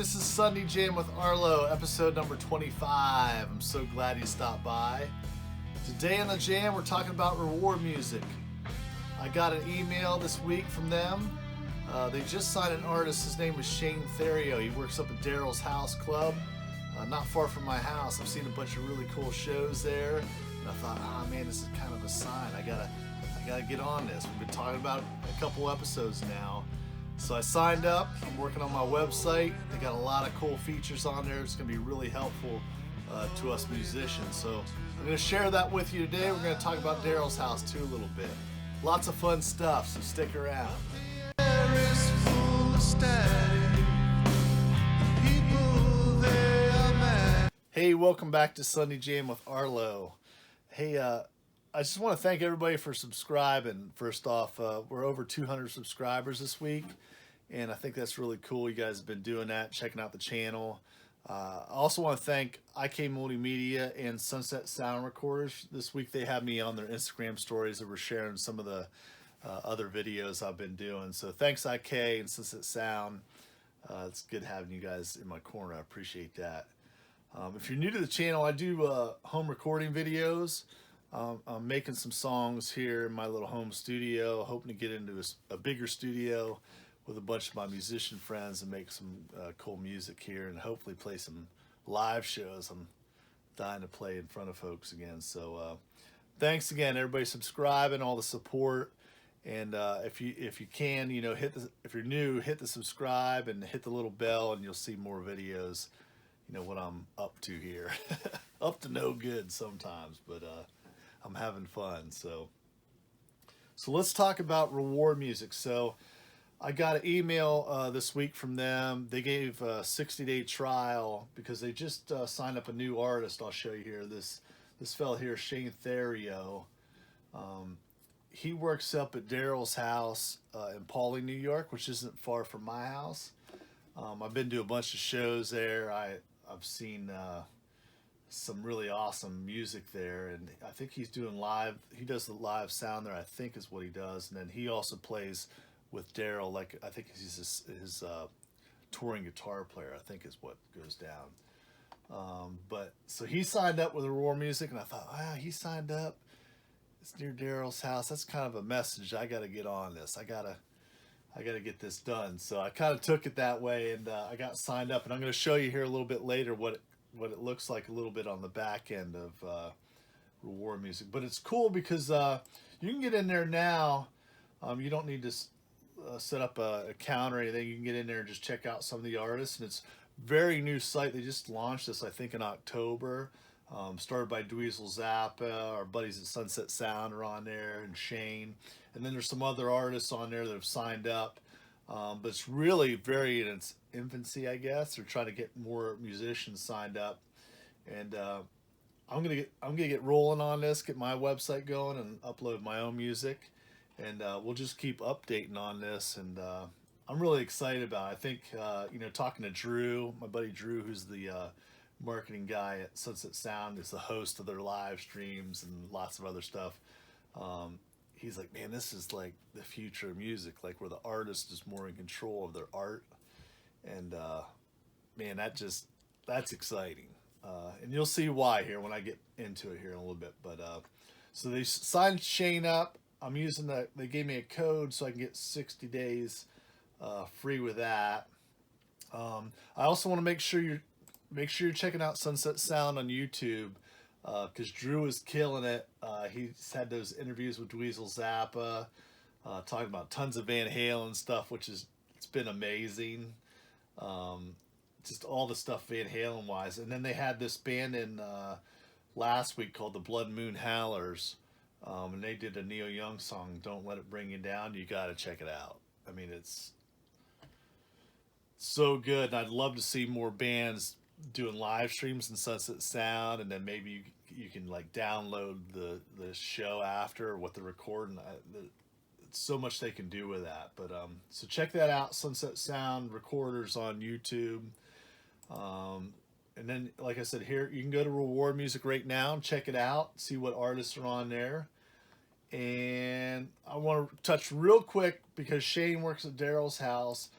this is Sunday Jam with Arlo, episode number 25. I'm so glad you stopped by. Today on the Jam, we're talking about reward music. I got an email this week from them. They just signed an artist. His name is Theriot. He works up at Daryls House Club, not far from my house. I've seen a bunch of really cool shows there, and I thought, oh man, this is kind of a sign. I gotta get on this. We've been talking about it a couple episodes now. So I signed up. I'm working on my website. They got a lot of cool features on there. It's going to be really helpful to us musicians. So I'm going to share that with you today. We're going to talk about Daryls House too a little bit. Lots of fun stuff, so stick around. Hey, welcome back to Sunday Jam with Arlo. Hey, I just want to thank everybody for subscribing. First off, we're over 200 subscribers this week, and I think that's really cool. You guys have been doing that, checking out the channel. I also want to thank IK Multimedia and Sunset Sound Recorders. This week they had me on their Instagram stories that were sharing some of the other videos I've been doing. So thanks IK and Sunset Sound. It's good having you guys in my corner. I appreciate that. If you're new to the channel, I do home recording videos. I'm making some songs here in my little home studio, hoping to get into a bigger studio with a bunch of my musician friends and make some cool music here and hopefully play some live shows. I'm dying to play in front of folks again. So thanks again, everybody subscribing, all the support. And if you can, if you're new, hit the subscribe and hit the little bell, and you'll see more videos. You know what I'm up to here. Up to no good sometimes, but I'm having fun. So let's talk about reward music. So I got an email this week from them. They gave a 60-day trial because they just signed up a new artist. I'll show you here. This fella here, Theriot. He works up at Daryls House in Pauley, New York, which isn't far from my house. I've been to a bunch of shows there. I've seen some really awesome music there, and I think he's doing live. He does the live sound there, I think is what he does, and then he also plays with Daryl. Like I think he's his touring guitar player, I think is what goes down. But so he signed up with Reward Music, and I thought, wow, he signed up. It's near Daryl's house. That's kind of a message. I got to get on this. I gotta get this done. So I kind of took it that way, and I got signed up, and I'm going to show you here a little bit later what it looks like a little bit on the back end of Reward Music. But it's cool because you can get in there now. You don't need to set up an account or anything. You can get in there and just check out some of the artists, and it's a very new site. They just launched this, I think, in October. Started by Dweezil Zappa. Our buddies at Sunset Sound are on there, and Shane. And then there's some other artists on there that have signed up. But it's really very in its infancy, I guess. They're trying to get more musicians signed up, and I'm gonna get rolling on this, get my website going, and upload my own music, and we'll just keep updating on this. And I'm really excited about it. I think talking to Drew, my buddy Drew, who's the marketing guy at Sunset Sound, is the host of their live streams and lots of other stuff. He's like, man, this is like the future of music, like where the artist is more in control of their art. And man, that's exciting. And you'll see why here when I get into it here in a little bit. But so they signed Shane up. I'm using they gave me a code so I can get 60 days free with that. I also want to make sure you're checking out Sunset Sound on YouTube. Because Drew is killing it. He's had those interviews with Dweezil Zappa, talking about tons of Van Halen stuff, it's been amazing. Just all the stuff Van Halen wise. And then they had this band in last week called the Blood Moon Howlers, and they did a Neil Young song, "Don't Let It Bring You Down." You got to check it out. I mean, it's so good, and I'd love to see more bands doing live streams in Sunset Sound, and then maybe you can like download the show after what they're recording. It's so much they can do with that. But so check that out, Sunset Sound Recorders on YouTube. And then, like I said, here you can go to Reward Music right now and check it out, see what artists are on there. And I want to touch real quick because Shane works at Daryl's house.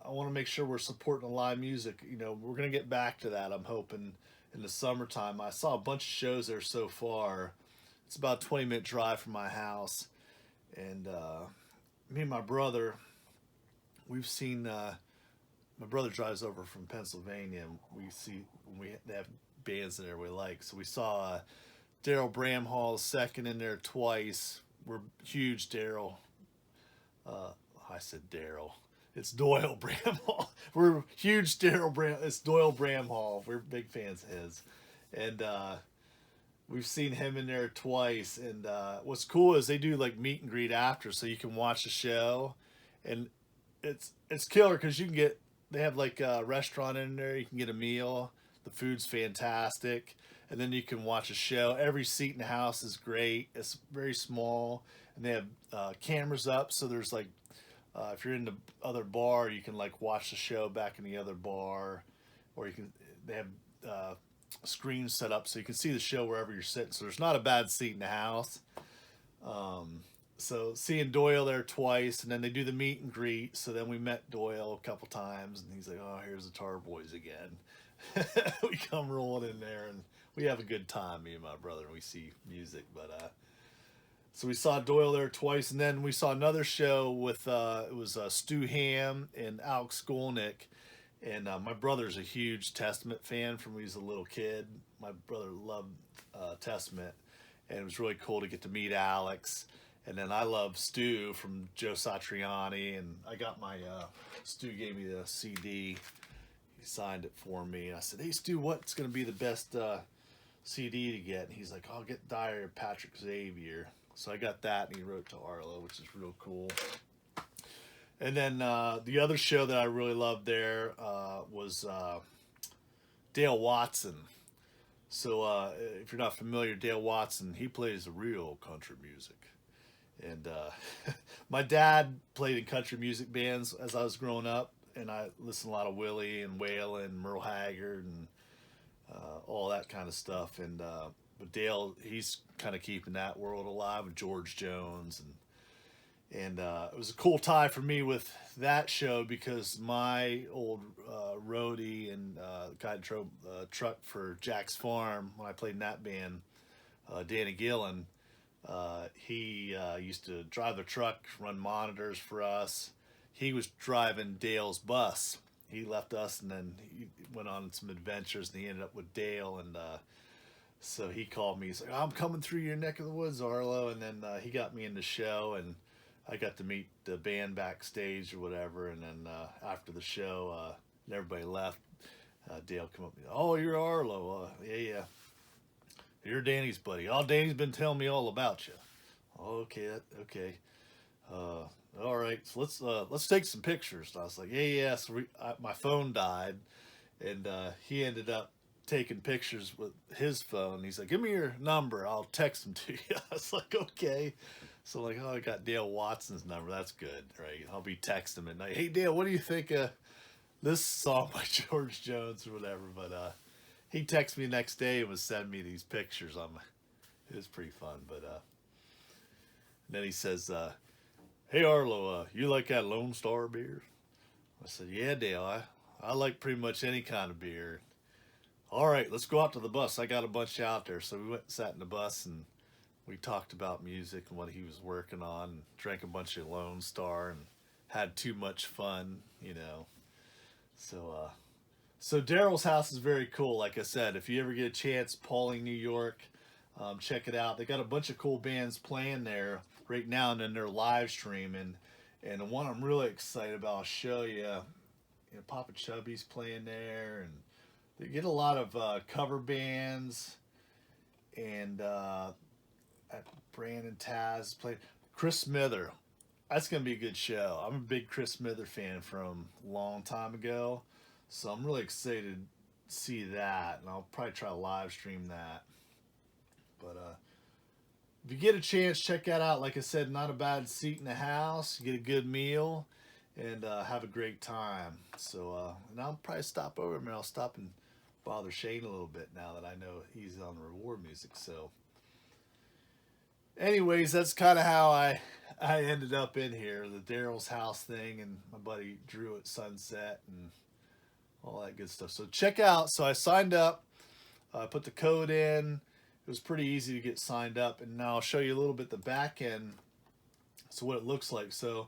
I want to make sure we're supporting the live music. You know, we're gonna get back to that. I'm hoping in the summertime. I saw a bunch of shows there so far. It's about a 20-minute drive from my house, and me and my brother, we've seen. My brother drives over from Pennsylvania, and we see when they have bands in there we like. So we saw Daryl Bramhall second in there twice. We're huge Daryl. I said Daryl. It's Doyle Bramhall. We're huge Daryl Bram. It's Doyle Bramhall. We're big fans of his, and we've seen him in there twice. And what's cool is they do like meet and greet after, so you can watch the show, and it's killer because you can get. They have like a restaurant in there. You can get a meal. The food's fantastic, and then you can watch a show. Every seat in the house is great. It's very small, and they have cameras up, so there's like. If you're in the other bar, you can like watch the show back in the other bar, or you can. They have screens set up so you can see the show wherever you're sitting. So there's not a bad seat in the house. So seeing Doyle there twice, and then they do the meet and greet. So then we met Doyle a couple times, and he's like, "Oh, here's the Tar Boys again." We come rolling in there, and we have a good time. Me and my brother, and we see music, but. So we saw Doyle there twice, and then we saw another show with it was Stu Ham and Alex Skolnick, and my brother's a huge Testament fan from when he was a little kid. My brother loved Testament, and it was really cool to get to meet Alex. And then I love Stu from Joe Satriani, and I got my Stu gave me the CD. He signed it for me. And I said, "Hey Stu, what's going to be the best CD to get?" And he's like, "I'll get Diary of Patrick Xavier." So I got that, and he wrote to Arlo, which is real cool. And then the other show that I really loved there was Dale Watson. So if you're not familiar, Dale Watson, he plays the real country music. And my dad played in country music bands as I was growing up, and I listened to a lot of Willie and Waylon, Merle Haggard, and all that kind of stuff. And but Dale, he's kind of keeping that world alive with George Jones, and it was a cool tie for me with that show because my old roadie and guy that drove truck for Jack's Farm when I played in that band, Danny Gillen, he used to drive the truck, run monitors for us. He was driving Dale's bus. He left us, and then he went on some adventures, and he ended up with Dale, and so he called me. He's like, "I'm coming through your neck of the woods, Arlo." And then he got me in the show, and I got to meet the band backstage or whatever. And then after the show, and everybody left, Dale come up and, "Oh, you're Arlo. Yeah. You're Danny's buddy. Oh, Danny's been telling me all about you." Okay, okay. All right, so let's take some pictures. And I was like, yeah. So my phone died, and he ended up taking pictures with his phone. He's like, "Give me your number. I'll text them to you." I was like, "Okay." So like, oh, I got Dale Watson's number. That's good, right? I'll be texting him at night. "Hey, Dale, what do you think of this song by George Jones or whatever?" But he texted me the next day and was sending me these pictures on my. It was pretty fun, but then he says, "Hey Arlo, you like that Lone Star beer?" I said, "Yeah, Dale. I like pretty much any kind of beer." "All right, let's go out to the bus. I got a bunch out there." So we went and sat in the bus, and we talked about music and what he was working on, and drank a bunch of Lone Star, and had too much fun, you know. So Daryl's House is very cool. Like I said, if you ever get a chance, Pauling, New York, check it out. They got a bunch of cool bands playing there right now, and then they're live streaming. And the one I'm really excited about, I'll show you. You know, Papa Chubby's playing there, and they get a lot of cover bands, and Brandon Taz played. Chris Smither. That's going to be a good show. I'm a big Chris Smither fan from a long time ago, so I'm really excited to see that, and I'll probably try to live stream that. But if you get a chance, check that out. Like I said, not a bad seat in the house. You get a good meal, and have a great time. So and I'll probably stop over there. I'll stop and bother Shane a little bit now that I know he's on the reward music. So anyways, that's kind of how I ended up in here, the Daryls House thing, and my buddy Drew at Sunset and all that good stuff. So check out. So I signed up. I put the code in. It was pretty easy to get signed up, and now I'll show you a little bit the back end. So what it looks like. So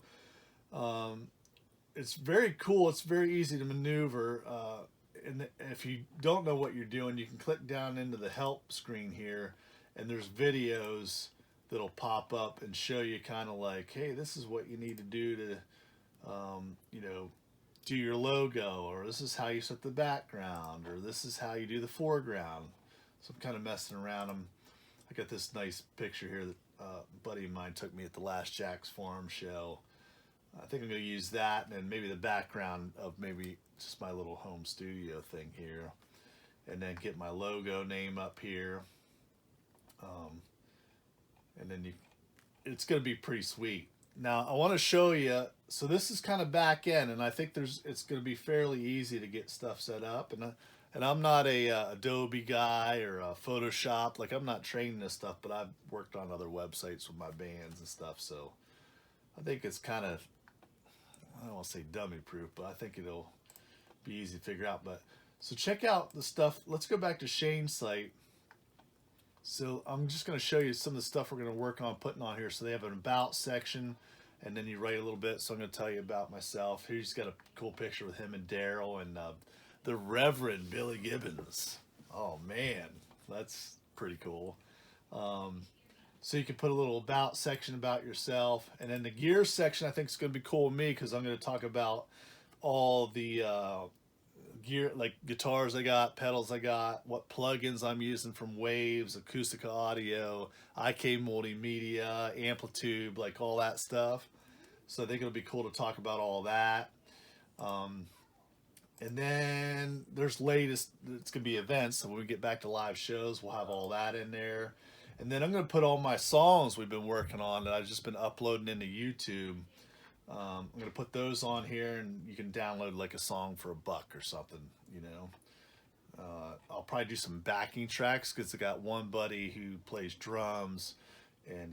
it's very cool. It's very easy to maneuver. And if you don't know what you're doing, you can click down into the help screen here, and there's videos that'll pop up and show you kind of like, hey, this is what you need to do to, you know, do your logo, or this is how you set the background, or this is how you do the foreground. So I'm kind of messing around. I got this nice picture here that a buddy of mine took me at the last Jack's Farm show. I think I'm going to use that, and then maybe the background of maybe just my little home studio thing here, and then get my logo name up here. And then it's going to be pretty sweet. Now I want to show you. So this is kind of back end, and I think it's going to be fairly easy to get stuff set up. And I'm not a Adobe guy or a Photoshop. Like, I'm not trained this stuff, but I've worked on other websites with my bands and stuff. So I think it's kind of, I don't want to say dummy proof, but I think it'll be easy to figure out. But so check out the stuff. Let's go back to Shane's site. So I'm just going to show you some of the stuff we're going to work on putting on here. So they have an about section, and then you write a little bit. So I'm going to tell you about myself. Here's got a cool picture with him and Daryl and the Reverend Billy Gibbons. Oh man, that's pretty cool. So you can put a little about section about yourself, and then the gear section I think is going to be cool with me, because I'm going to talk about all the gear, like guitars I got, pedals I got, what plugins I'm using from Waves, Acoustica Audio, IK Multimedia, Amplitude, like all that stuff. So I think it'll be cool to talk about all that. And then there's latest, it's going to be events. So when we get back to live shows, we'll have all that in there. And then I'm going to put all my songs we've been working on that I've just been uploading into YouTube. I'm going to put those on here, and you can download like a song for $1 or something, you know. I'll probably do some backing tracks, because I got one buddy who plays drums, and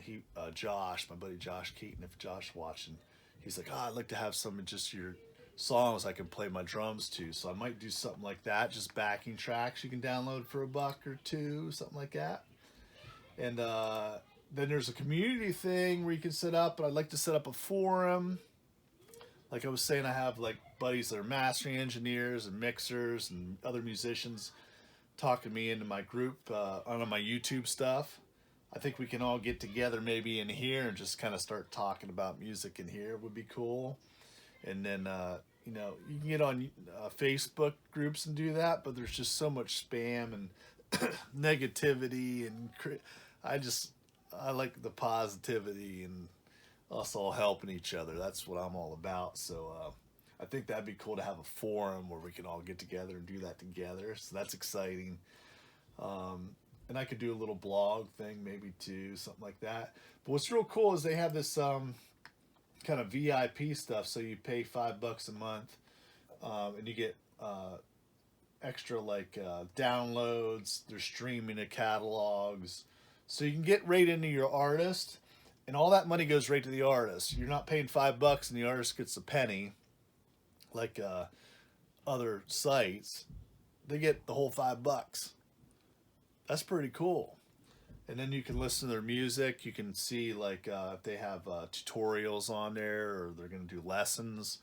Josh, my buddy Josh Keaton, if Josh is watching, he's like, I'd like to have some of just your songs I can play my drums to. So I might do something like that, just backing tracks you can download for $1 or $2, something like that. And then there's a community thing where you can set up, but I'd like to set up a forum. Like I was saying, I have like buddies that are mastering engineers and mixers and other musicians talking me into my group on my YouTube stuff. I think we can all get together maybe in here and just kind of start talking about music in here. Would be cool. And then, you know, you can get on Facebook groups and do that, but there's just so much spam and negativity, and I like the positivity and us all helping each other. That's what I'm all about. So I think that'd be cool to have a forum where we can all get together and do that together. So that's exciting. And I could do a little blog thing maybe too, something like that. But what's real cool is they have this kind of VIP stuff. So you pay $5 a month, and you get extra like downloads. They're streaming the catalogs, so you can get right into your artist, and all that money goes right to the artist. You're not paying $5 and the artist gets a penny, like other sites. They get the whole $5. That's pretty cool. And then you can listen to their music. You can see like if they have tutorials on there, or they're going to do lessons,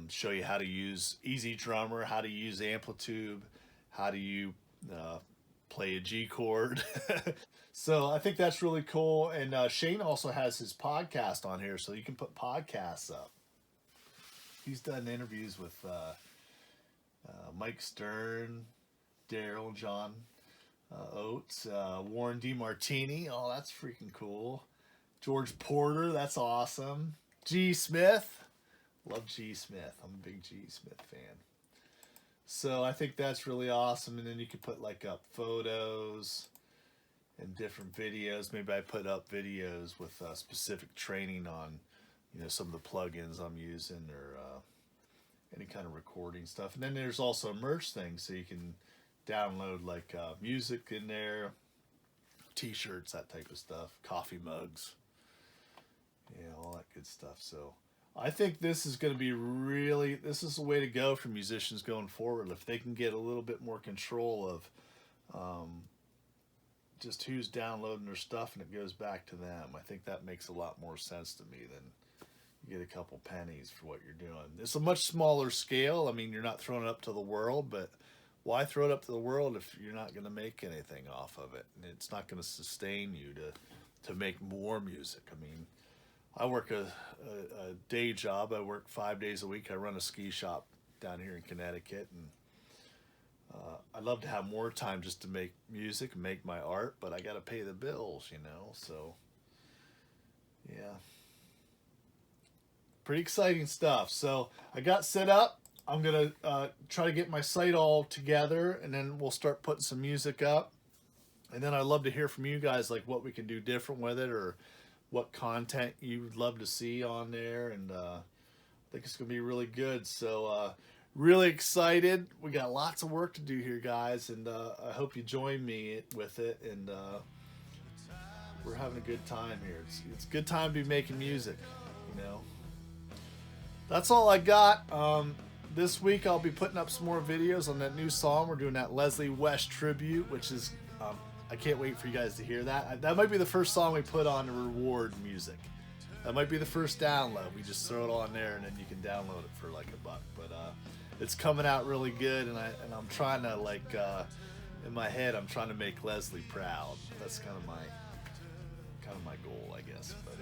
show you how to use Easy Drummer, how to use Amplitude, how do you play a G chord. So I think that's really cool. And Shane also has his podcast on here, so you can put podcasts up. He's done interviews with Mike Stern, Daryl, John Oates, Warren DeMartini. Oh, that's freaking cool. George Porter, that's awesome. G. Smith. Love G. Smith. I'm a big G. Smith fan. So I think that's really awesome. And then you can put like up photos and different videos. Maybe I put up videos with specific training on, you know, some of the plugins I'm using, or any kind of recording stuff. And then there's also a merch thing, so you can download like music in there, t-shirts, that type of stuff, coffee mugs. Yeah, all that good stuff. So I think this is going to be this is the way to go for musicians going forward. If they can get a little bit more control of just who's downloading their stuff and it goes back to them, I think that makes a lot more sense to me than you get a couple pennies for what you're doing. It's a much smaller scale. I mean, you're not throwing it up to the world, but why throw it up to the world if you're not going to make anything off of it? And it's not going to sustain you to make more music. I mean, I work a day job. I work 5 days a week. I run a ski shop down here in Connecticut, and I'd love to have more time just to make music and make my art, but I got to pay the bills, you know. So, yeah, pretty exciting stuff. So I got set up. I'm gonna try to get my site all together, and then we'll start putting some music up. And then I'd love to hear from you guys, like what we can do different with it, or what content you would love to see on there. And I think it's gonna be really good. So really excited. We got lots of work to do here, guys, and I hope you join me with it. And we're having a good time here. It's a good time to be making music, you know. That's all I got. This week I'll be putting up some more videos on that new song. We're doing that Leslie West tribute, which is, I can't wait for you guys to hear that. That might be the first song we put on the reward music. That might be the first download. We just throw it on there and then you can download it for like $1. But it's coming out really good, and I'm trying to, like, in my head, I'm trying to make Leslie proud. That's kind of my goal, I guess. But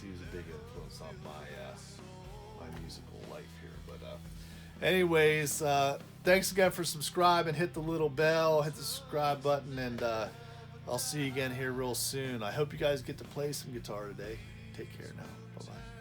he was a big influence on my musical life here. But anyways, thanks again for subscribing. Hit the little bell, hit the subscribe button, and I'll see you again here real soon. I hope you guys get to play some guitar today. Take care now. Bye-bye.